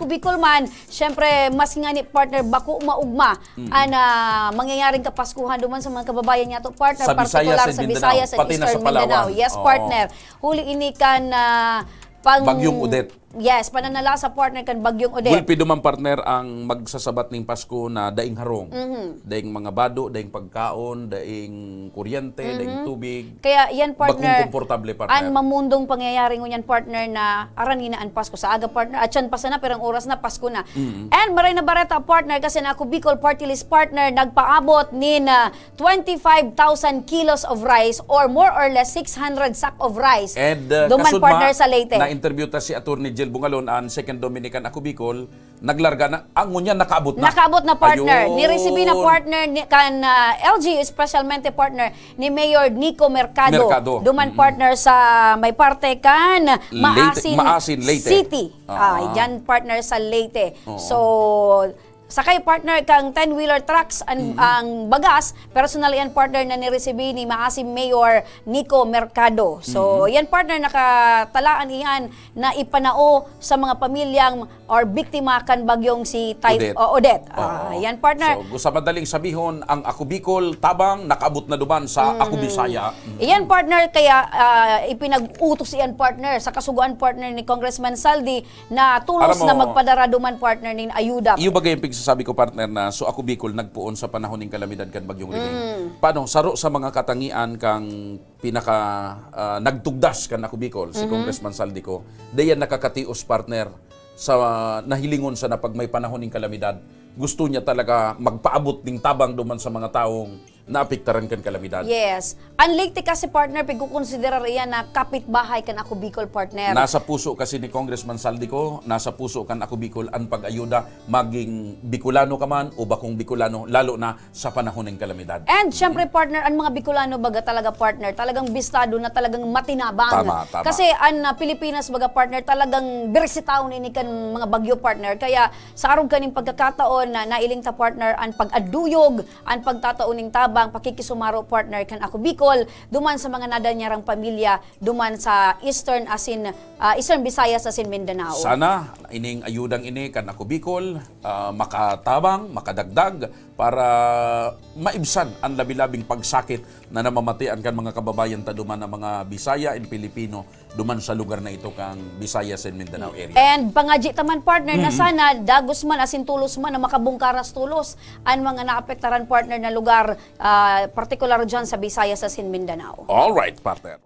Ako Bicol man, syempre mas nga ni partner bako maugma mangyayaring kapaskuhan duman sa mga kababayan niya to partner, sa particular Visayas sa and Visayas Mindanao, and pati na Eastern sa Palawan. Mindanao. Yes, Oo. partner. Huli ini kan Bagyong Odette. Yes, pananala sa partner kan Bagyong Odette. Gulpi duman partner ang magsasabat ning Pasko na daing harong. Daing mga bado, daing pagkaon, daing kuryente, daing tubig. Kaya yan partner, Bakong komportable partner. an mamundong pangyayari ngunyan partner na aranina an Pasko sa aga partner at yan pa sana pero ang oras na Pasko na. And maray na bareta partner kasi na Ako Bicol Partylist partner nagpaabot ni 25,000 kilos of rice or more or less 600 sack of rice. And duman partner sa Leyte. Na-interview ta si Attorney Jill Bungalon ang Second Dominican Ako Bicol, naglarga na, ang ngunyan nakaabot na. Nakaabot na partner. Ayun. Ni-receive na partner kan LG, specialmente partner ni Mayor Nico Mercado. Duman partner sa may parte kan Maasin Leyte. City. Yan partner sa Leyte. So, sakay partner kang 10-wheeler trucks ang bagas, personal yan partner na ni-receive ni Maasin Mayor Nico Mercado. So, yan partner nakatalaan iyan na ipanao sa mga pamilyang or biktima kan bagyong si Odette. Yan partner. So, sa madaling sabihon, ang Ako Bicol Tabang nakaabot na duman sa Ako Bisaya. Iyan partner, kaya ipinag-utos iyan partner sa kasuguan partner ni Congressman Saldi na tulos na magpadara duman partner ni ayuda. Iyo bagay yung sabi ko partner na so Ako Bicol nagpuon sa panahon ng kalamidad kan bagyong Leyte. Paano saro sa mga katangian kang pinaka nagtugdas kan Ako Bicol si Congressman Saldi ko. Dayan nakakatios partner sa nahilingon sa na pag may panahon ng kalamidad. Gusto niya talaga magpaabot ng tabang duman sa mga taong naapektaran kan kalamidad. Yes. Ang Leyte kasi partner, pagkukonsiderar iyan na kapitbahay kan Ako Bicol partner. Nasa puso kasi ni Congressman Saldi ko, nasa puso kan Ako Bicol ang pag-ayuda maging Bicolano ka man o bakong Bicolano, lalo na sa panahon ng kalamidad. And syempre partner, ang mga Bicolano baga talaga partner, talagang bistado na talagang matinabang. Tama. Kasi ang Pilipinas baga partner, talagang bersitaw ni kan mga bagyo partner. Kaya sa arog kaning pagkakataon na nailing ta partner ang pag-aduyog, ang pagtataoning tabang, pakikisumaro partner kan Ako Bicol, duman sa mga nadanyarang pamilya, duman sa Eastern Visayas asin Mindanao. Sana ining ayudang ini kan Ako Bicol makatabang, makadagdag para maibsan ang labi-labing pagsakit na namamatian kan mga kababayan ta duman ng mga Bisaya and Pilipino duman sa lugar na ito kang Visayas and Mindanao area. And pangaji taman partner na sana dagos man asin tulos man na makabungkaras tulos ang mga naapektaran partner na lugar, particular dyan sa Visayas asin Mindanao. All right, partner.